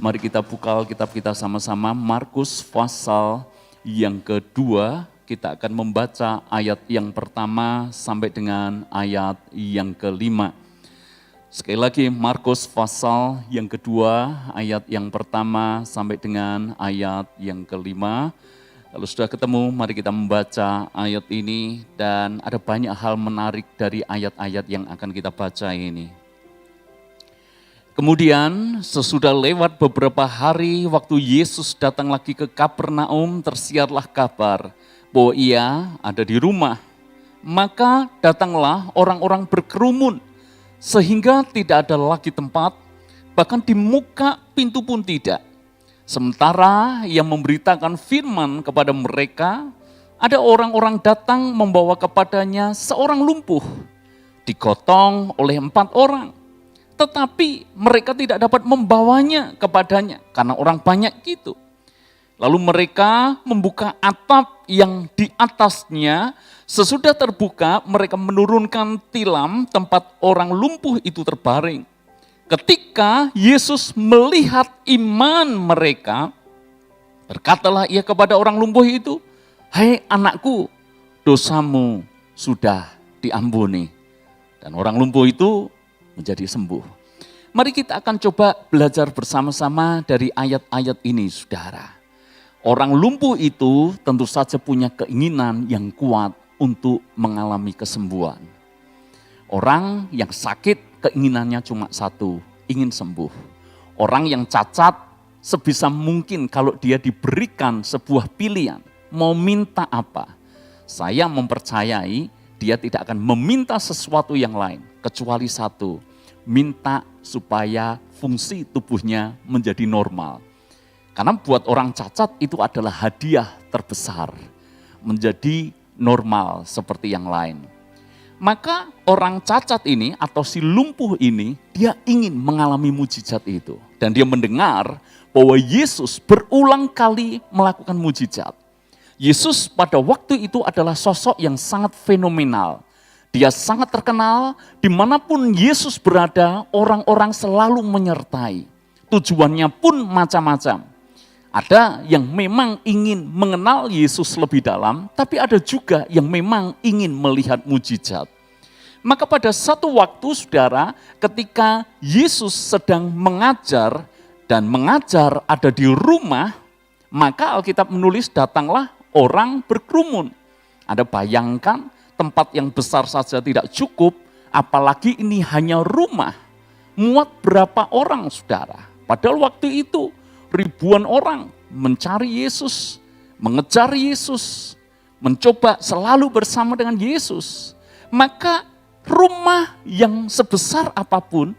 Mari kita buka Alkitab kita sama-sama, Markus pasal yang kedua. Kita akan membaca ayat yang pertama sampai dengan ayat yang kelima. Sekali lagi, Markus pasal yang kedua, ayat yang pertama sampai dengan ayat yang kelima. Kalau sudah ketemu, mari kita membaca ayat ini, dan ada banyak hal menarik dari ayat-ayat yang akan kita baca ini. Kemudian sesudah lewat beberapa hari, waktu Yesus datang lagi ke Kapernaum, tersiarlah kabar bahwa ia ada di rumah. Maka datanglah orang-orang berkerumun, sehingga tidak ada lagi tempat, bahkan di muka pintu pun tidak. Sementara ia memberitakan firman kepada mereka, ada orang-orang datang membawa kepadanya seorang lumpuh, digotong oleh 4 orang. Tetapi mereka tidak dapat membawanya kepadanya, karena orang banyak gitu. Lalu mereka membuka atap yang di atasnya, sesudah terbuka mereka menurunkan tilam tempat orang lumpuh itu terbaring. Ketika Yesus melihat iman mereka, berkatalah ia kepada orang lumpuh itu, "Hai anakku, dosamu sudah diampuni." Dan orang lumpuh itu menjadi sembuh. Mari kita akan coba belajar bersama-sama dari ayat-ayat ini, saudara. Orang lumpuh itu tentu saja punya keinginan yang kuat untuk mengalami kesembuhan. Orang yang sakit keinginannya cuma satu, ingin sembuh. Orang yang cacat sebisa mungkin kalau dia diberikan sebuah pilihan, mau minta apa? Saya mempercayai dia tidak akan meminta sesuatu yang lain, kecuali satu, minta supaya fungsi tubuhnya menjadi normal. Karena buat orang cacat itu adalah hadiah terbesar, menjadi normal seperti yang lain. Maka orang cacat ini atau si lumpuh ini, dia ingin mengalami mujizat itu. Dan dia mendengar bahwa Yesus berulang kali melakukan mujizat. Yesus pada waktu itu adalah sosok yang sangat fenomenal. Dia sangat terkenal, dimanapun Yesus berada, orang-orang selalu menyertai. Tujuannya pun macam-macam. Ada yang memang ingin mengenal Yesus lebih dalam, tapi ada juga yang memang ingin melihat mujizat. Maka pada satu waktu, saudara, ketika Yesus sedang mengajar, dan mengajar ada di rumah, maka Alkitab menulis datanglah orang berkerumun. Ada bayangkan, tempat yang besar saja tidak cukup, apalagi ini hanya rumah. Muat berapa orang, saudara? Padahal waktu itu ribuan orang mencari Yesus, mengejar Yesus, mencoba selalu bersama dengan Yesus. Maka rumah yang sebesar apapun,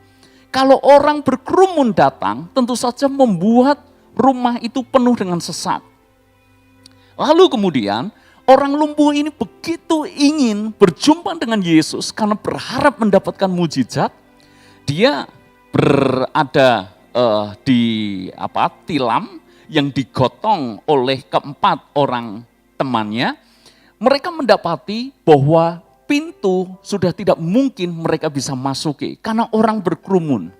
kalau orang berkerumun datang, tentu saja membuat rumah itu penuh dengan sesak. Lalu kemudian orang lumpuh ini begitu ingin berjumpa dengan Yesus karena berharap mendapatkan mujizat. Dia berada di tilam yang digotong oleh 4 orang temannya. Mereka mendapati bahwa pintu sudah tidak mungkin mereka bisa masuki karena orang berkerumun.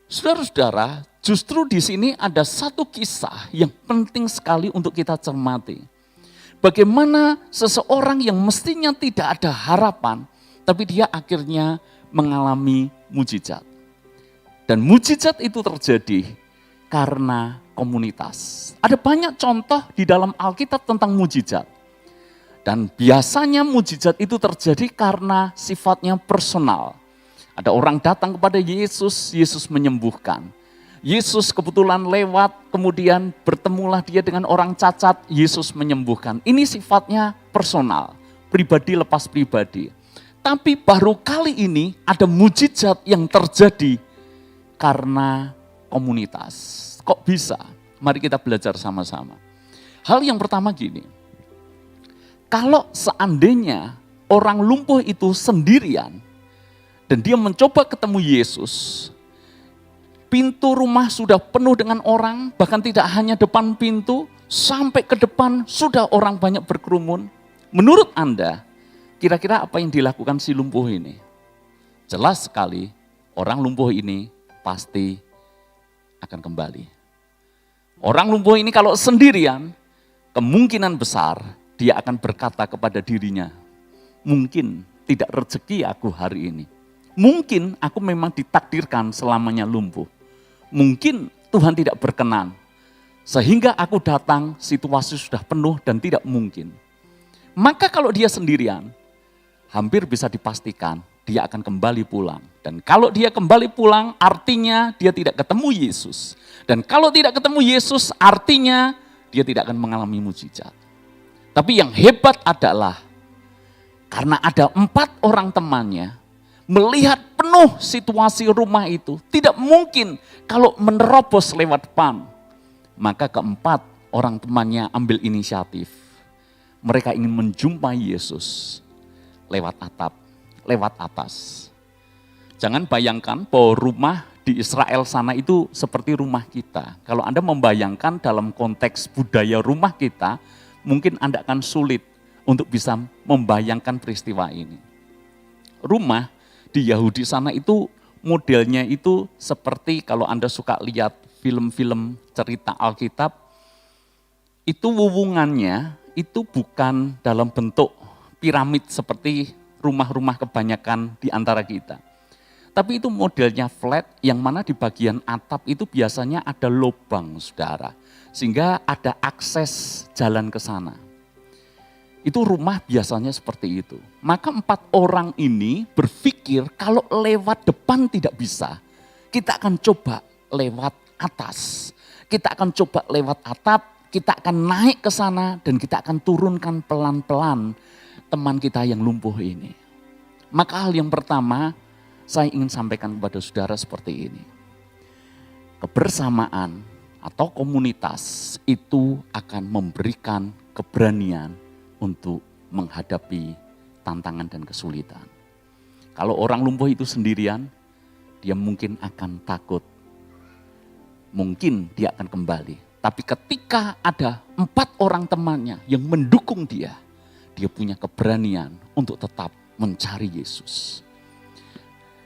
Saudara-saudara, justru di sini ada satu kisah yang penting sekali untuk kita cermati. Bagaimana seseorang yang mestinya tidak ada harapan, tapi dia akhirnya mengalami mujizat. Dan mujizat itu terjadi karena komunitas. Ada banyak contoh di dalam Alkitab tentang mujizat. Dan biasanya mujizat itu terjadi karena sifatnya personal. Ada orang datang kepada Yesus, Yesus menyembuhkan. Yesus kebetulan lewat, kemudian bertemulah dia dengan orang cacat, Yesus menyembuhkan. Ini sifatnya personal, pribadi lepas pribadi. Tapi baru kali ini ada mujizat yang terjadi karena komunitas. Kok bisa? Mari kita belajar sama-sama. Hal yang pertama gini, kalau seandainya orang lumpuh itu sendirian, dan dia mencoba ketemu Yesus, pintu rumah sudah penuh dengan orang, bahkan tidak hanya depan pintu, sampai ke depan sudah orang banyak berkerumun. Menurut Anda, kira-kira apa yang dilakukan si lumpuh ini? Jelas sekali, orang lumpuh ini pasti akan kembali. Orang lumpuh ini kalau sendirian, kemungkinan besar dia akan berkata kepada dirinya, mungkin tidak rezeki aku hari ini. Mungkin aku memang ditakdirkan selamanya lumpuh. Mungkin Tuhan tidak berkenan. Sehingga aku datang, situasi sudah penuh dan tidak mungkin. Maka kalau dia sendirian, hampir bisa dipastikan dia akan kembali pulang. Dan kalau dia kembali pulang, artinya dia tidak ketemu Yesus. Dan kalau tidak ketemu Yesus, artinya dia tidak akan mengalami mujizat. Tapi yang hebat adalah, karena ada 4 orang temannya, melihat penuh situasi rumah itu, tidak mungkin kalau menerobos lewat depan. Maka keempat orang temannya ambil inisiatif. Mereka ingin menjumpai Yesus lewat atap, lewat atas. Jangan bayangkan bahwa rumah di Israel sana itu seperti rumah kita. Kalau Anda membayangkan dalam konteks budaya rumah kita, mungkin Anda akan sulit untuk bisa membayangkan peristiwa ini. Rumah di Yahudi sana itu modelnya itu seperti kalau Anda suka lihat film-film cerita Alkitab, itu wuwungannya itu bukan dalam bentuk piramid seperti rumah-rumah kebanyakan di antara kita. Tapi itu modelnya flat yang mana di bagian atap itu biasanya ada lubang, saudara. Sehingga ada akses jalan ke sana. Itu rumah biasanya seperti itu. Maka 4 orang ini berpikir kalau lewat depan tidak bisa, kita akan coba lewat atas. Kita akan coba lewat atap, kita akan naik ke sana dan kita akan turunkan pelan-pelan teman kita yang lumpuh ini. Maka hal yang pertama saya ingin sampaikan kepada saudara seperti ini. Kebersamaan atau komunitas itu akan memberikan keberanian untuk menghadapi tantangan dan kesulitan. Kalau orang lumpuh itu sendirian, dia mungkin akan takut. Mungkin dia akan kembali. Tapi ketika ada 4 orang temannya yang mendukung dia punya keberanian untuk tetap mencari Yesus.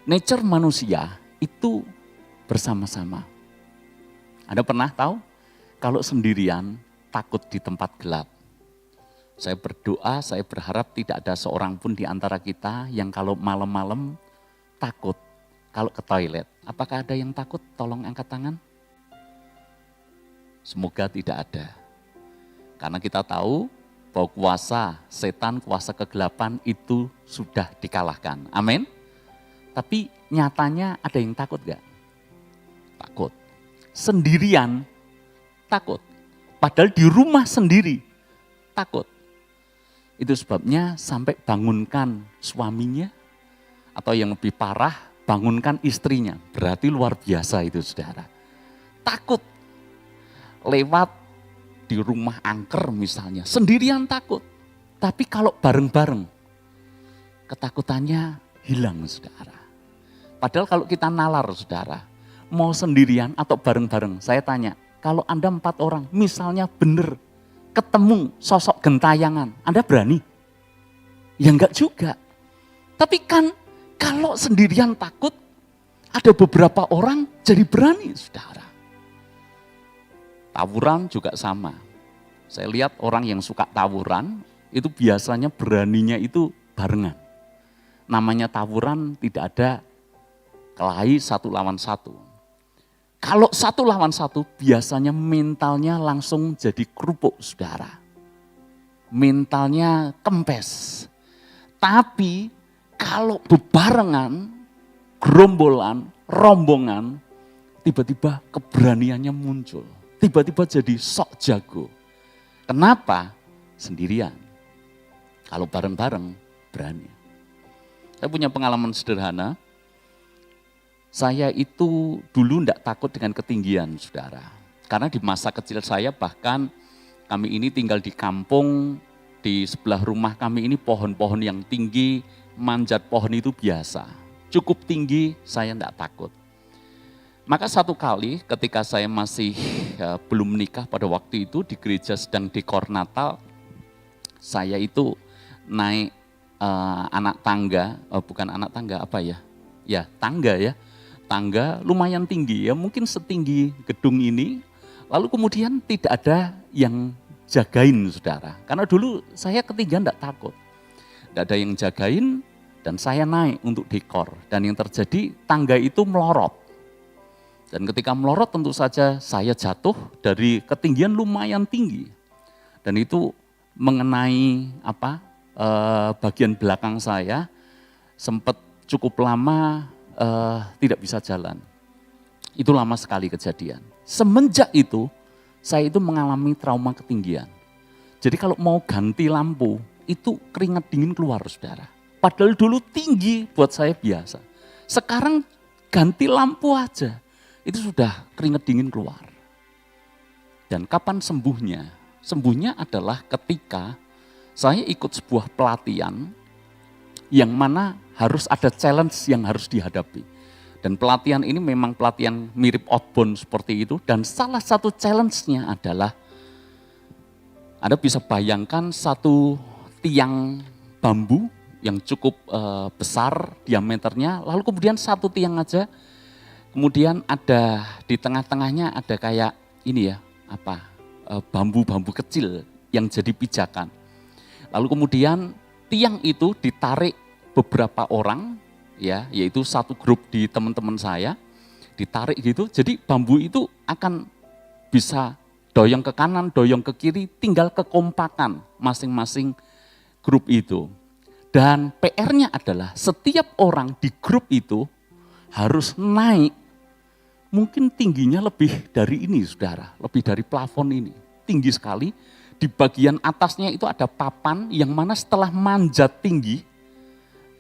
Nature manusia itu bersama-sama. Anda pernah tahu kalau sendirian takut di tempat gelap? Saya berdoa, saya berharap tidak ada seorang pun di antara kita yang kalau malam-malam takut kalau ke toilet. Apakah ada yang takut? Tolong angkat tangan. Semoga tidak ada. Karena kita tahu bahwa kuasa setan, kuasa kegelapan itu sudah dikalahkan. Amin. Tapi nyatanya ada yang takut gak? Takut. Sendirian takut. Padahal di rumah sendiri takut. Itu sebabnya sampai bangunkan suaminya atau yang lebih parah bangunkan istrinya. Berarti luar biasa itu saudara. Takut. Lewat di rumah angker misalnya, sendirian takut. Tapi kalau bareng-bareng, ketakutannya hilang saudara. Padahal kalau kita nalar saudara, mau sendirian atau bareng-bareng, saya tanya, kalau Anda 4 orang, misalnya benar ketemu sosok gentayangan, Anda berani? Ya enggak juga. Tapi kan kalau sendirian takut, ada beberapa orang jadi berani saudara. Tawuran juga sama. Saya lihat orang yang suka tawuran, itu biasanya beraninya itu barengan. Namanya tawuran tidak ada kelahi 1 lawan 1. Kalau 1 lawan 1 biasanya mentalnya langsung jadi kerupuk saudara. Mentalnya kempes. Tapi kalau bebarengan, gerombolan, rombongan, tiba-tiba keberaniannya muncul. Tiba-tiba jadi sok jago. Kenapa? Sendirian. Kalau bareng-bareng berani. Saya punya pengalaman sederhana. Saya itu dulu tidak takut dengan ketinggian saudara. Karena di masa kecil saya bahkan kami ini tinggal di kampung, di sebelah rumah kami ini pohon-pohon yang tinggi, manjat pohon itu biasa. Cukup tinggi saya tidak takut. Maka satu kali ketika saya masih belum menikah pada waktu itu di gereja sedang dekor Natal, saya itu naik anak tangga, bukan anak tangga apa ya? Ya tangga ya, tangga lumayan tinggi ya, mungkin setinggi gedung ini. Lalu kemudian tidak ada yang jagain saudara. Karena dulu saya ketinggian tidak takut. Tidak ada yang jagain dan saya naik untuk dekor. Dan yang terjadi tangga itu melorot. Dan ketika melorot tentu saja saya jatuh dari ketinggian lumayan tinggi. Dan itu mengenai bagian belakang saya, sempat cukup lama tidak bisa jalan. Itu lama sekali kejadian. Semenjak itu saya itu mengalami trauma ketinggian. Jadi kalau mau ganti lampu itu keringat dingin keluar saudara. Padahal dulu tinggi buat saya biasa. Sekarang ganti lampu aja itu sudah keringat dingin keluar. Dan kapan sembuhnya? Sembuhnya adalah ketika saya ikut sebuah pelatihan yang mana harus ada challenge yang harus dihadapi. Dan pelatihan ini memang pelatihan mirip outbound seperti itu. Dan salah satu challenge-nya adalah, Anda bisa bayangkan satu tiang bambu yang cukup besar diameternya. Lalu kemudian satu tiang aja. Kemudian ada di tengah-tengahnya ada kayak ini ya, bambu-bambu kecil yang jadi pijakan. Lalu kemudian tiang itu ditarik beberapa orang, ya, yaitu satu grup di teman-teman saya, ditarik gitu. Jadi bambu itu akan bisa doyong ke kanan, doyong ke kiri, tinggal kekompakan masing-masing grup itu. Dan PR-nya adalah setiap orang di grup itu harus naik, mungkin tingginya lebih dari ini saudara, lebih dari plafon ini, tinggi sekali. Di bagian atasnya itu ada papan yang mana setelah manjat tinggi,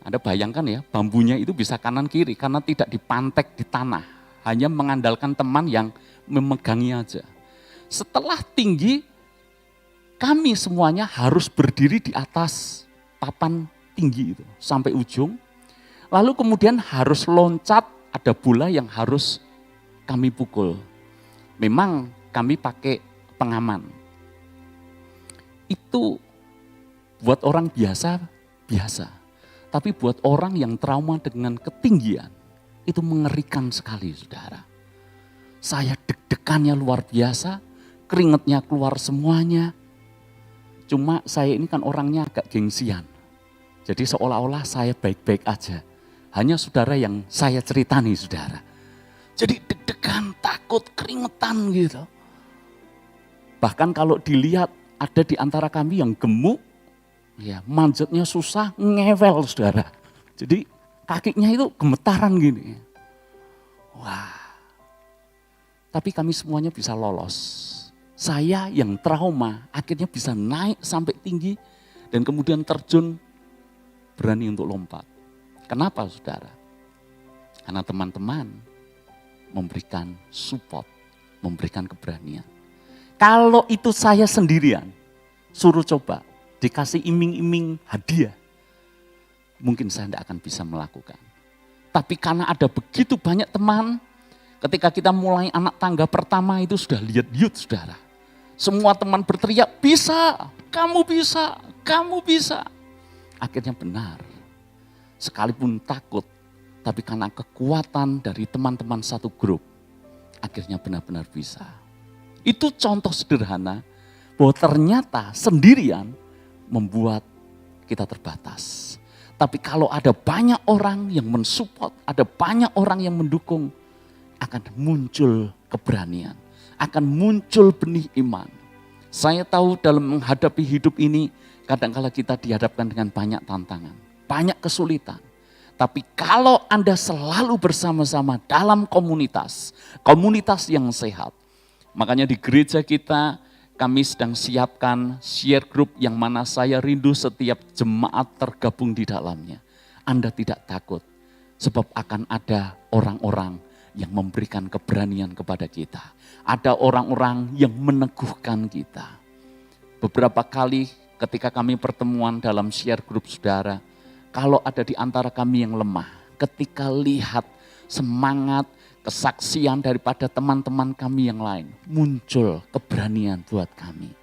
Anda bayangkan ya, bambunya itu bisa kanan kiri karena tidak dipantek di tanah, hanya mengandalkan teman yang memegangi aja. Setelah tinggi, kami semuanya harus berdiri di atas papan tinggi itu sampai ujung. Lalu kemudian harus loncat, ada bola yang harus kami pukul. Memang kami pakai pengaman. Itu buat orang biasa. Tapi buat orang yang trauma dengan ketinggian, itu mengerikan sekali saudara. Saya deg-degannya luar biasa, keringetnya keluar semuanya. Cuma saya ini kan orangnya agak gengsian. Jadi seolah-olah saya baik-baik aja. Hanya saudara yang saya ceritani saudara. Jadi deg-degan, takut, keringetan gitu. Bahkan kalau dilihat ada di antara kami yang gemuk, ya manjatnya susah, ngewel saudara. Jadi kakinya itu gemetaran gini. Wah, tapi kami semuanya bisa lolos. Saya yang trauma akhirnya bisa naik sampai tinggi dan kemudian terjun, berani untuk lompat. Kenapa saudara? Karena teman-teman memberikan support, memberikan keberanian. Kalau itu saya sendirian, suruh coba, dikasih iming-iming hadiah, mungkin saya tidak akan bisa melakukan. Tapi karena ada begitu banyak teman, ketika kita mulai anak tangga pertama itu sudah lihat saudara. Semua teman berteriak, bisa, kamu bisa, kamu bisa. Akhirnya benar, sekalipun takut, tapi karena kekuatan dari teman-teman satu grup, akhirnya benar-benar bisa. Itu contoh sederhana bahwa ternyata sendirian membuat kita terbatas. Tapi kalau ada banyak orang yang mensupport, ada banyak orang yang mendukung, akan muncul keberanian, akan muncul benih iman. Saya tahu dalam menghadapi hidup ini, kadang-kala kita dihadapkan dengan banyak tantangan, banyak kesulitan. Tapi kalau Anda selalu bersama-sama dalam komunitas yang sehat. Makanya di gereja kita, kami sedang siapkan share group yang mana saya rindu setiap jemaat tergabung di dalamnya. Anda tidak takut, sebab akan ada orang-orang yang memberikan keberanian kepada kita. Ada orang-orang yang meneguhkan kita. Beberapa kali ketika kami pertemuan dalam share group saudara, kalau ada di antara kami yang lemah, ketika lihat semangat, kesaksian daripada teman-teman kami yang lain, muncul keberanian buat kami.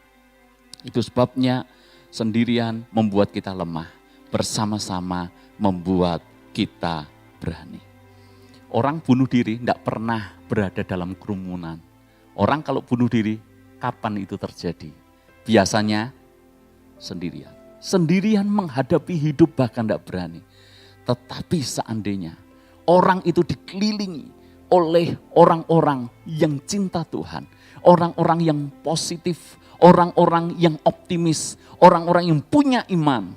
Itu sebabnya sendirian membuat kita lemah, bersama-sama membuat kita berani. Orang bunuh diri tidak pernah berada dalam kerumunan. Orang kalau bunuh diri, kapan itu terjadi? Biasanya sendirian. Sendirian menghadapi hidup bahkan tidak berani. Tetapi seandainya orang itu dikelilingi oleh orang-orang yang cinta Tuhan, orang-orang yang positif, orang-orang yang optimis, orang-orang yang punya iman,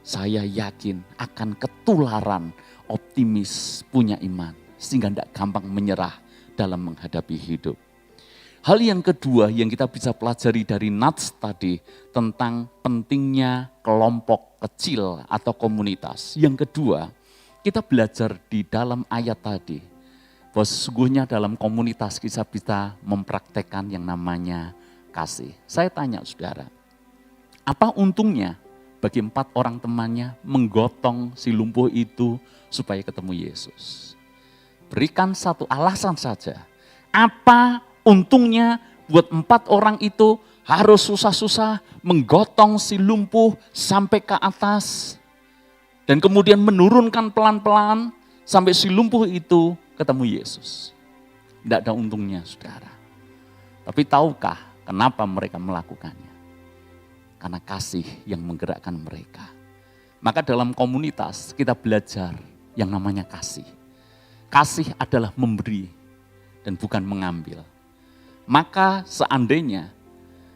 saya yakin akan ketularan optimis punya iman, sehingga tidak gampang menyerah dalam menghadapi hidup. Hal yang kedua yang kita bisa pelajari dari Nats tadi tentang pentingnya kelompok kecil atau komunitas. Yang kedua, kita belajar di dalam ayat tadi bahwa sesungguhnya dalam komunitas kita bisa mempraktekkan yang namanya kasih. Saya tanya saudara, apa untungnya bagi 4 orang temannya menggotong si lumpuh itu supaya ketemu Yesus? Berikan satu alasan saja. Apa untungnya buat 4 orang itu harus susah-susah menggotong si lumpuh sampai ke atas dan kemudian menurunkan pelan-pelan sampai si lumpuh itu ketemu Yesus? Tidak ada untungnya saudara. Tapi tahukah kenapa mereka melakukannya? Karena kasih yang menggerakkan mereka. Maka dalam komunitas kita belajar yang namanya kasih. Kasih adalah memberi dan bukan mengambil. Maka seandainya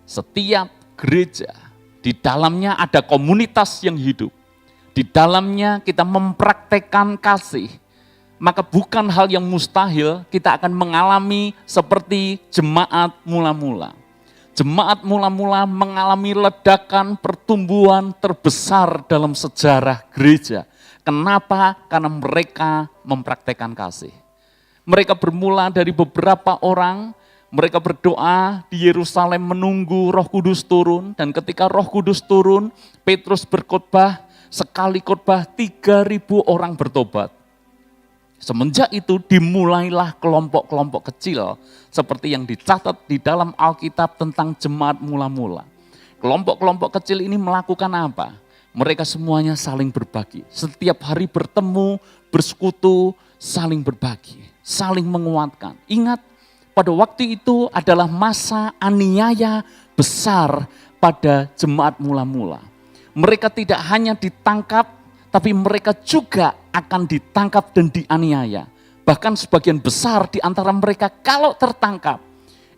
setiap gereja di dalamnya ada komunitas yang hidup, di dalamnya kita mempraktekkan kasih, maka bukan hal yang mustahil kita akan mengalami seperti jemaat mula-mula. Jemaat mula-mula mengalami ledakan pertumbuhan terbesar dalam sejarah gereja. Kenapa? Karena mereka mempraktekkan kasih. Mereka bermula dari beberapa orang. Mereka berdoa di Yerusalem menunggu Roh Kudus turun, dan ketika Roh Kudus turun, Petrus berkhotbah, sekali khotbah 3.000 orang bertobat. Semenjak itu dimulailah kelompok-kelompok kecil seperti yang dicatat di dalam Alkitab tentang jemaat mula-mula. Kelompok-kelompok kecil ini melakukan apa? Mereka semuanya saling berbagi. Setiap hari bertemu, bersekutu, saling berbagi, saling menguatkan. Ingat, pada waktu itu adalah masa aniaya besar pada jemaat mula-mula. Mereka tidak hanya ditangkap, tapi mereka juga akan ditangkap dan dianiaya. Bahkan sebagian besar di antara mereka kalau tertangkap,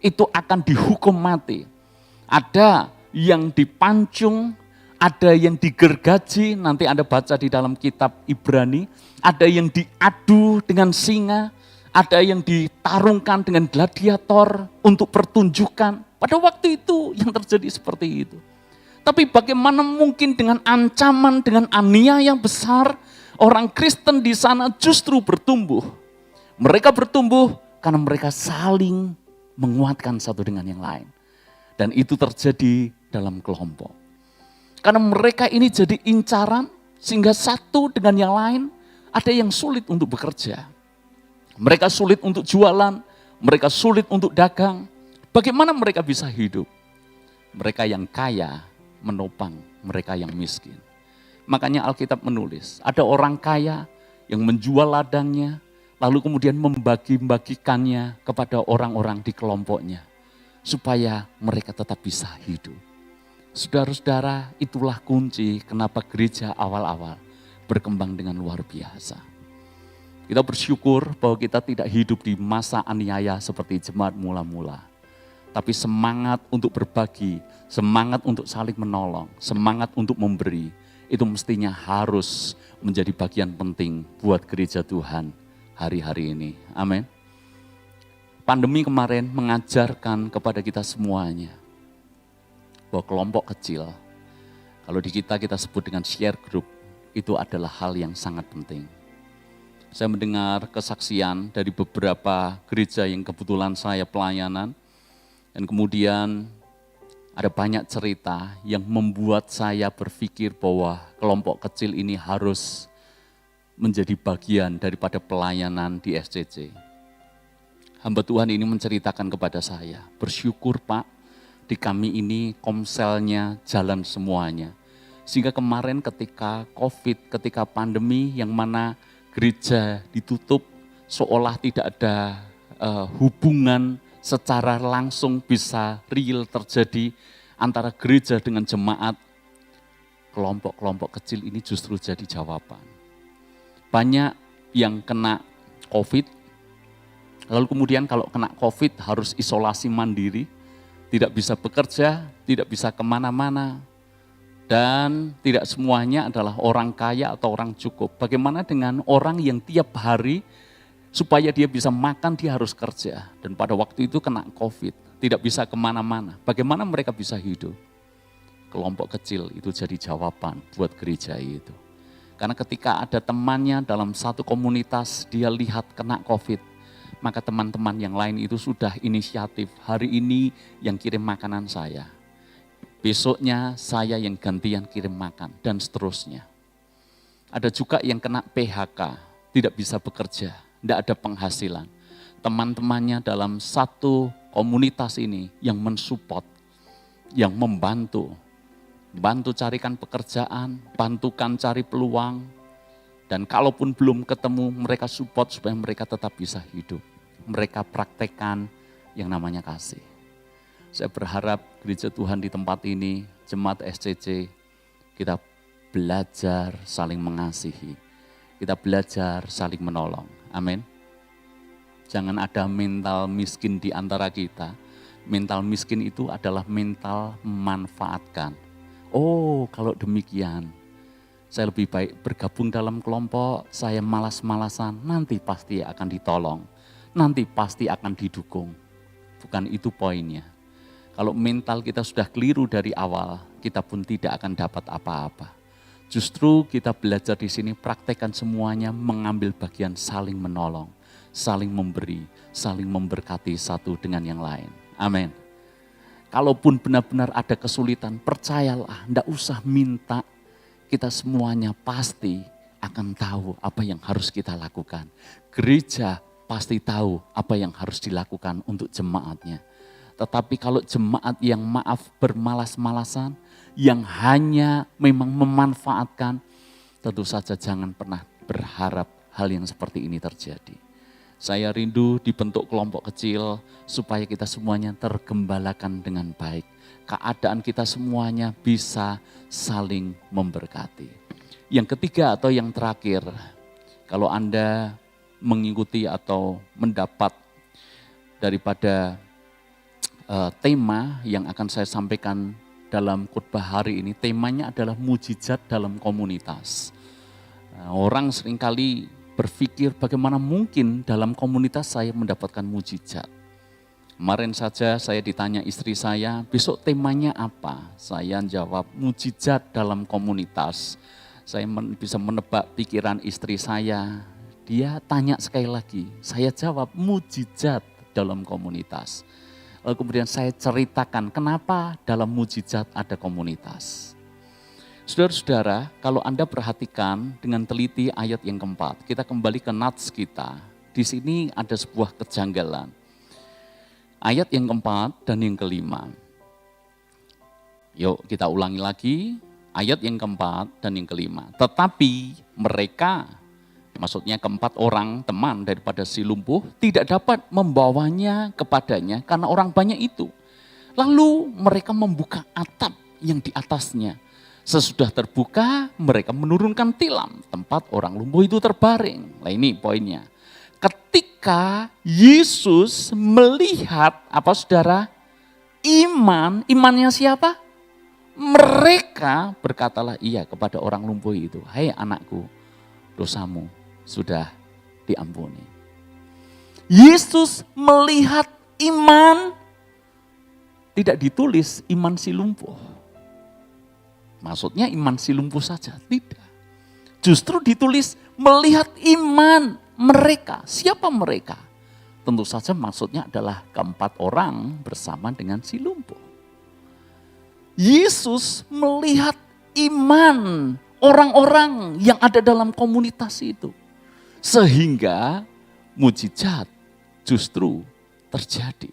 itu akan dihukum mati. Ada yang dipancung, ada yang digergaji, nanti Anda baca di dalam kitab Ibrani. Ada yang diadu dengan singa, ada yang ditarungkan dengan gladiator untuk pertunjukan. Pada waktu itu yang terjadi seperti itu. Tapi bagaimana mungkin dengan ancaman, dengan aniaya yang besar, orang Kristen di sana justru bertumbuh. Mereka bertumbuh karena mereka saling menguatkan satu dengan yang lain. Dan itu terjadi dalam kelompok. Karena mereka ini jadi incaran, sehingga satu dengan yang lain ada yang sulit untuk bekerja. Mereka sulit untuk jualan, mereka sulit untuk dagang. Bagaimana mereka bisa hidup? Mereka yang kaya menopang mereka yang miskin. Makanya Alkitab menulis, ada orang kaya yang menjual ladangnya, lalu kemudian membagi-bagikannya kepada orang-orang di kelompoknya, supaya mereka tetap bisa hidup. Saudara-saudara, itulah kunci kenapa gereja awal-awal berkembang dengan luar biasa. Kita bersyukur bahwa kita tidak hidup di masa aniaya seperti jemaat mula-mula. Tapi semangat untuk berbagi, semangat untuk saling menolong, semangat untuk memberi, itu mestinya harus menjadi bagian penting buat gereja Tuhan hari-hari ini. Amin. Pandemi kemarin mengajarkan kepada kita semuanya bahwa kelompok kecil, kalau di kita sebut dengan share group, itu adalah hal yang sangat penting. Saya mendengar kesaksian dari beberapa gereja yang kebetulan saya pelayanan, dan kemudian ada banyak cerita yang membuat saya berpikir bahwa kelompok kecil ini harus menjadi bagian daripada pelayanan di SCC. Hamba Tuhan ini menceritakan kepada saya, bersyukur Pak, di kami ini komselnya jalan semuanya. Sehingga kemarin ketika COVID, ketika pandemi yang mana gereja ditutup, seolah tidak ada hubungan secara langsung bisa real terjadi antara gereja dengan jemaat, kelompok-kelompok kecil ini justru jadi jawaban. Banyak yang kena COVID, lalu kemudian kalau kena COVID harus isolasi mandiri, tidak bisa bekerja, tidak bisa kemana-mana, dan tidak semuanya adalah orang kaya atau orang cukup. Bagaimana dengan orang yang tiap hari supaya dia bisa makan dia harus kerja, dan pada waktu itu kena COVID, tidak bisa kemana-mana. Bagaimana mereka bisa hidup? Kelompok kecil itu jadi jawaban buat gereja itu. Karena ketika ada temannya dalam satu komunitas, dia lihat kena COVID, maka teman-teman yang lain itu sudah inisiatif, hari ini yang kirim makanan saya, besoknya saya yang gantian kirim makan, dan seterusnya. Ada juga yang kena PHK, tidak bisa bekerja, tidak ada penghasilan. Teman-temannya dalam satu komunitas ini yang mensupport, yang membantu, bantu carikan pekerjaan, bantukan cari peluang, dan kalaupun belum ketemu, mereka support supaya mereka tetap bisa hidup. Mereka praktekkan yang namanya kasih. Saya berharap gereja Tuhan di tempat ini, jemaat SCC, kita belajar saling mengasihi. Kita belajar saling menolong. Amin. Jangan ada mental miskin di antara kita. Mental miskin itu adalah mental memanfaatkan. Oh, kalau demikian, saya lebih baik bergabung dalam kelompok, saya malas-malasan, nanti pasti akan ditolong, nanti pasti akan didukung. Bukan itu poinnya. Kalau mental kita sudah keliru dari awal, kita pun tidak akan dapat apa-apa. Justru kita belajar di sini, praktekkan semuanya, mengambil bagian saling menolong, saling memberi, saling memberkati satu dengan yang lain. Amin. Kalaupun benar-benar ada kesulitan, percayalah, enggak usah minta, kita semuanya pasti akan tahu apa yang harus kita lakukan. Gereja pasti tahu apa yang harus dilakukan untuk jemaatnya. Tetapi kalau jemaat yang maaf bermalas-malasan, yang hanya memang memanfaatkan, tentu saja jangan pernah berharap hal yang seperti ini terjadi. Saya rindu dibentuk kelompok kecil supaya kita semuanya tergembalakan dengan baik. Keadaan kita semuanya bisa saling memberkati. Yang ketiga atau yang terakhir, kalau Anda mengikuti atau mendapat daripada tema yang akan saya sampaikan dalam khotbah hari ini, temanya adalah mujizat dalam komunitas. Orang seringkali berpikir bagaimana mungkin dalam komunitas saya mendapatkan mujizat. Kemarin saja saya ditanya istri saya, besok temanya apa? Saya jawab mujizat dalam komunitas. Saya bisa menebak pikiran istri saya. Dia tanya sekali lagi, saya jawab mujizat dalam komunitas. Lalu kemudian saya ceritakan kenapa dalam mujizat ada komunitas. Saudara-saudara, kalau Anda perhatikan dengan teliti ayat yang keempat, kita kembali ke nats kita. Di sini ada sebuah kejanggalan. Ayat yang keempat dan yang kelima. Yuk kita ulangi lagi, ayat yang keempat dan yang kelima. Tetapi mereka, maksudnya keempat orang teman daripada si lumpuh, tidak dapat membawanya kepadanya karena orang banyak itu. Lalu mereka membuka atap yang di atasnya. Sesudah terbuka, mereka menurunkan tilam, tempat orang lumpuh itu terbaring. Nah ini poinnya. Ketika Yesus melihat, apa saudara? Imannya siapa? Mereka berkatalah iya kepada orang lumpuh itu. Hai anakku, dosamu sudah diampuni. Yesus melihat iman, tidak ditulis iman si lumpuh. Maksudnya iman si lumpuh saja, tidak. Justru ditulis melihat iman mereka. Siapa mereka? Tentu saja maksudnya adalah keempat orang bersama dengan si lumpuh. Yesus melihat iman orang-orang yang ada dalam komunitas itu. Sehingga mujizat justru terjadi.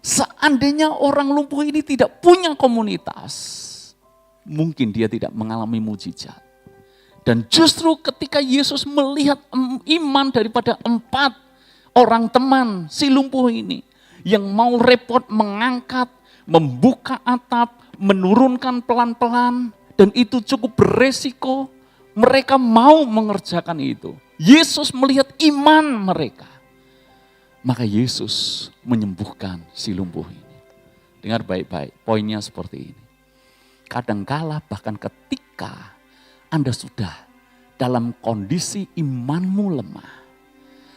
Seandainya orang lumpuh ini tidak punya komunitas, mungkin dia tidak mengalami mujizat. Dan justru ketika Yesus melihat iman daripada 4 orang teman si lumpuh ini, yang mau repot mengangkat, membuka atap, menurunkan pelan-pelan, dan itu cukup beresiko, mereka mau mengerjakan itu. Yesus melihat iman mereka. Maka Yesus menyembuhkan si lumpuh ini. Dengar baik-baik, poinnya seperti ini. Kadangkala bahkan ketika Anda sudah dalam kondisi imanmu lemah,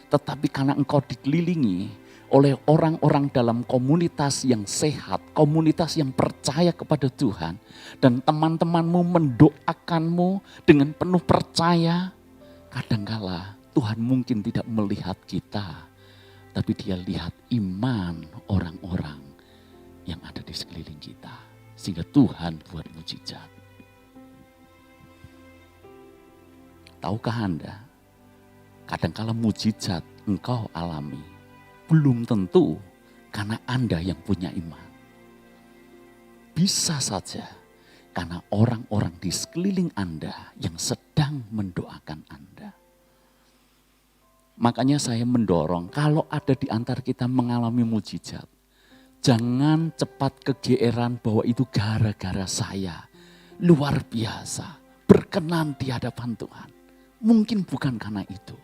tetapi karena engkau dikelilingi oleh orang-orang dalam komunitas yang sehat, komunitas yang percaya kepada Tuhan, dan teman-temanmu mendoakanmu dengan penuh percaya, kadangkala Tuhan mungkin tidak melihat kita, tapi Dia lihat iman orang-orang yang ada di sekeliling kita. Sehingga Tuhan buat mujizat. Tahukah Anda, kadangkala mujizat engkau alami, belum tentu karena Anda yang punya iman. Bisa saja karena orang-orang di sekeliling Anda yang sedang mendoakan Anda. Makanya saya mendorong kalau ada di antara kita mengalami mujizat, jangan cepat kegeeran bahwa itu gara-gara saya. Luar biasa, berkenan di hadapan Tuhan. Mungkin bukan karena itu.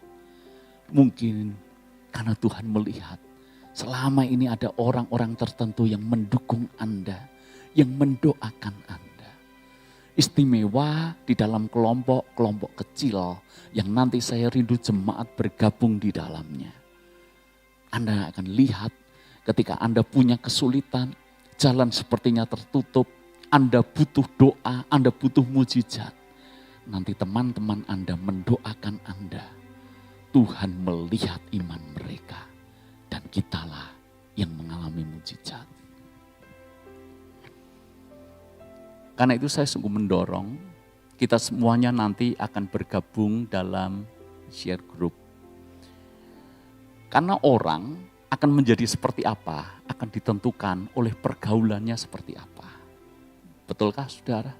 Mungkin karena Tuhan melihat selama ini ada orang-orang tertentu yang mendukung Anda, yang mendoakan Anda. Istimewa di dalam kelompok-kelompok kecil yang nanti saya rindu jemaat bergabung di dalamnya. Anda akan lihat ketika Anda punya kesulitan, jalan sepertinya tertutup, Anda butuh doa, Anda butuh mujizat. Nanti teman-teman Anda mendoakan Anda. Tuhan melihat iman mereka. Dan kitalah yang mengalami mujizat. Karena itu saya sungguh mendorong, kita semuanya nanti akan bergabung dalam share group. Karena orang akan menjadi seperti apa, akan ditentukan oleh pergaulannya seperti apa. Betulkah saudara?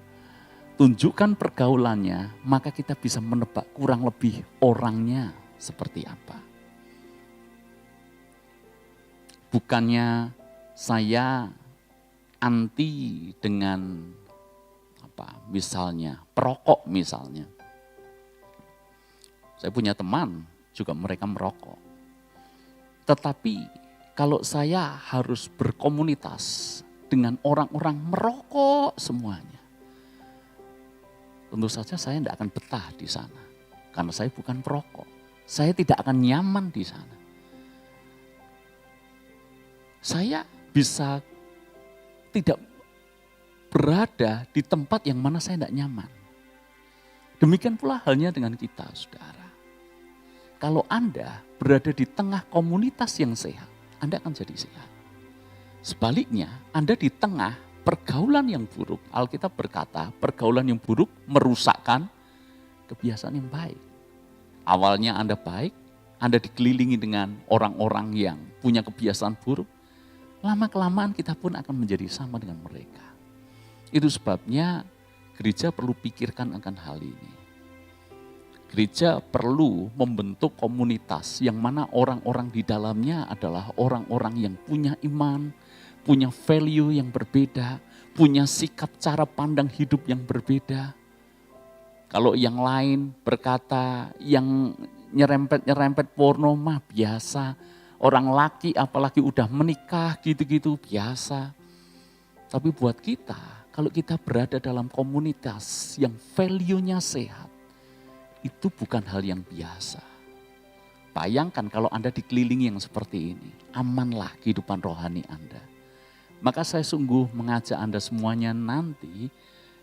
Tunjukkan pergaulannya, maka kita bisa menebak kurang lebih orangnya seperti apa. Bukannya saya anti dengan misalnya perokok misalnya. Saya punya teman juga mereka merokok. Tetapi kalau saya harus berkomunitas dengan orang-orang merokok semuanya, tentu saja saya tidak akan betah di sana. Karena saya bukan perokok. Saya tidak akan nyaman di sana. Saya bisa tidak berada di tempat yang mana saya tidak nyaman. Demikian pula halnya dengan kita, saudara. Kalau Anda berada di tengah komunitas yang sehat, Anda akan jadi sehat. Sebaliknya, Anda di tengah pergaulan yang buruk, Alkitab berkata pergaulan yang buruk merusakkan kebiasaan yang baik. Awalnya Anda baik, Anda dikelilingi dengan orang-orang yang punya kebiasaan buruk, lama-kelamaan kita pun akan menjadi sama dengan mereka. Itu sebabnya gereja perlu pikirkan akan hal ini. Gereja perlu membentuk komunitas yang mana orang-orang di dalamnya adalah orang-orang yang punya iman, punya value yang berbeda, punya sikap cara pandang hidup yang berbeda. Kalau yang lain berkata yang nyerempet-nyerempet porno mah biasa. Orang laki apalagi udah menikah gitu-gitu biasa. Tapi buat kita, kalau kita berada dalam komunitas yang value-nya sehat, itu bukan hal yang biasa. Bayangkan kalau Anda dikelilingi yang seperti ini, amanlah kehidupan rohani Anda. Maka saya sungguh mengajak Anda semuanya nanti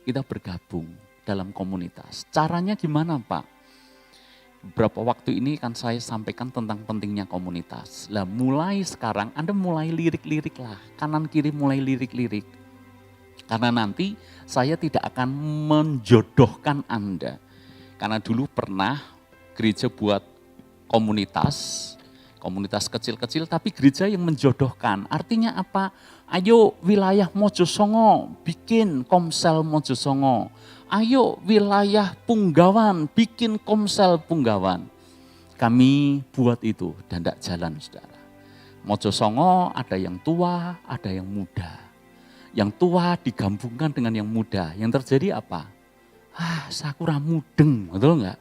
kita bergabung dalam komunitas. Caranya gimana Pak? Beberapa waktu ini kan saya sampaikan tentang pentingnya komunitas. Lah mulai sekarang Anda mulai lirik-lirik lah, kanan kiri mulai lirik-lirik. Karena nanti saya tidak akan menjodohkan Anda. Karena dulu pernah gereja buat komunitas kecil-kecil tapi gereja yang menjodohkan. Artinya apa? Ayo wilayah Mojosongo bikin Komsel Mojosongo. Ayo wilayah Punggawan bikin Komsel Punggawan. Kami buat itu dan tidak jalan saudara. Mojosongo ada yang tua, ada yang muda. Yang tua digabungkan dengan yang muda. Yang terjadi apa? Sakura mudeng, betul enggak?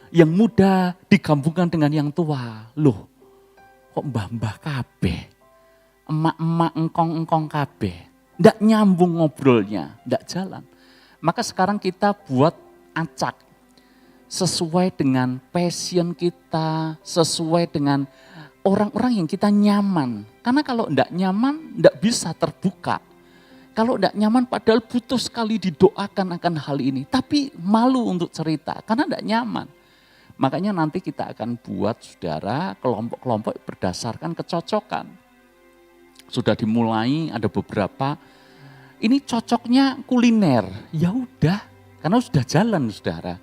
Yang muda digabungkan dengan yang tua. Loh, kok mbah-mbah kabeh? Emak-emak engkong-engkong kabeh. Ndak nyambung ngobrolnya, ndak jalan. Maka sekarang kita buat acak. Sesuai dengan passion kita, sesuai dengan orang-orang yang kita nyaman. Karena kalau ndak nyaman, ndak bisa terbuka. Kalau ndak nyaman padahal butuh sekali didoakan akan hal ini. Tapi malu untuk cerita karena ndak nyaman. Makanya nanti kita akan buat saudara kelompok-kelompok berdasarkan kecocokan. Sudah dimulai ada beberapa, ini cocoknya kuliner. Ya udah, karena sudah jalan saudara.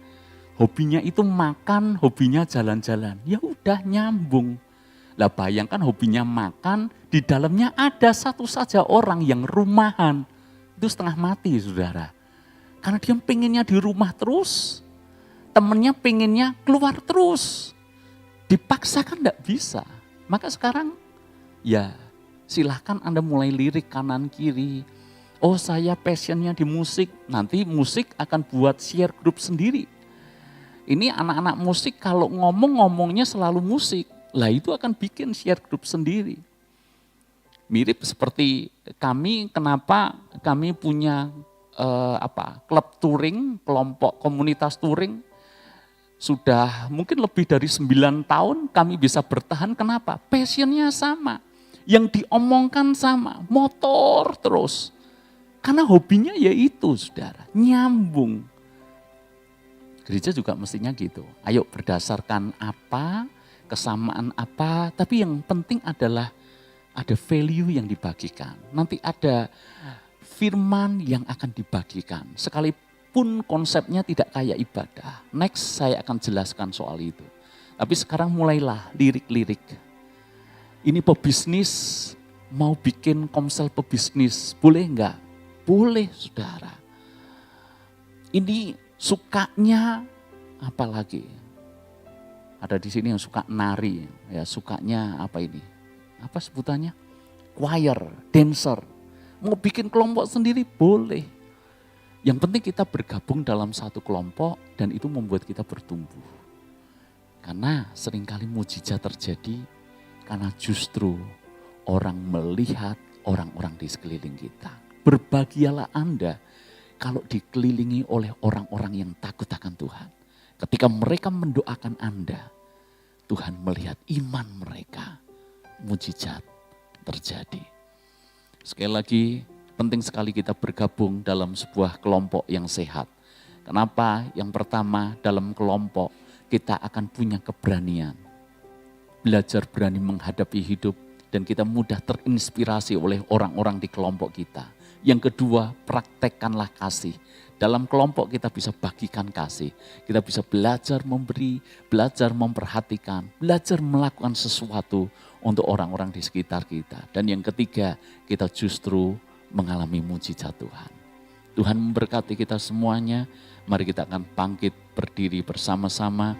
Hobinya itu makan, hobinya jalan-jalan. Ya udah nyambung. Lah bayangkan hobinya makan, di dalamnya ada satu saja orang yang rumahan. Itu setengah mati saudara. Karena dia pengennya di rumah terus, temennya pengennya keluar terus. Dipaksakan enggak bisa. Maka sekarang ya silahkan Anda mulai lirik kanan kiri. Oh saya passionnya di musik, nanti musik akan buat share group sendiri. Ini anak-anak musik kalau ngomongnya selalu musik. Lah itu akan bikin share group sendiri. Mirip seperti kami, kenapa kami punya klub touring, kelompok komunitas touring. Sudah mungkin lebih dari 9 tahun kami bisa bertahan, kenapa? Passionnya sama, yang diomongkan sama, motor terus. Karena hobinya ya itu saudara, nyambung. Gereja juga mestinya gitu, ayo berdasarkan apa, kesamaan apa, tapi yang penting adalah ada value yang dibagikan. Nanti ada firman yang akan dibagikan. Sekalipun konsepnya tidak kayak ibadah. Next saya akan jelaskan soal itu. Tapi sekarang mulailah lirik-lirik. Ini pebisnis mau bikin komsel pebisnis, boleh enggak? Boleh saudara. Ini sukanya apa lagi? Ada di sini yang suka nari, ya sukanya apa ini? Apa sebutannya? Choir, dancer. Mau bikin kelompok sendiri boleh. Yang penting kita bergabung dalam satu kelompok dan itu membuat kita bertumbuh. Karena seringkali mujizat terjadi karena justru orang melihat orang-orang di sekeliling kita. Berbahagialah Anda kalau dikelilingi oleh orang-orang yang takut akan Tuhan. Ketika mereka mendoakan Anda, Tuhan melihat iman mereka, mujizat terjadi. Sekali lagi, penting sekali kita bergabung dalam sebuah kelompok yang sehat. Kenapa? Yang pertama, dalam kelompok kita akan punya keberanian. Belajar berani menghadapi hidup dan kita mudah terinspirasi oleh orang-orang di kelompok kita. Yang kedua, praktekkanlah kasih. Dalam kelompok kita bisa bagikan kasih. Kita bisa belajar memberi, belajar memperhatikan, belajar melakukan sesuatu untuk orang-orang di sekitar kita. Dan yang ketiga, kita justru mengalami mujizat Tuhan. Tuhan memberkati kita semuanya. Mari kita akan bangkit berdiri bersama-sama.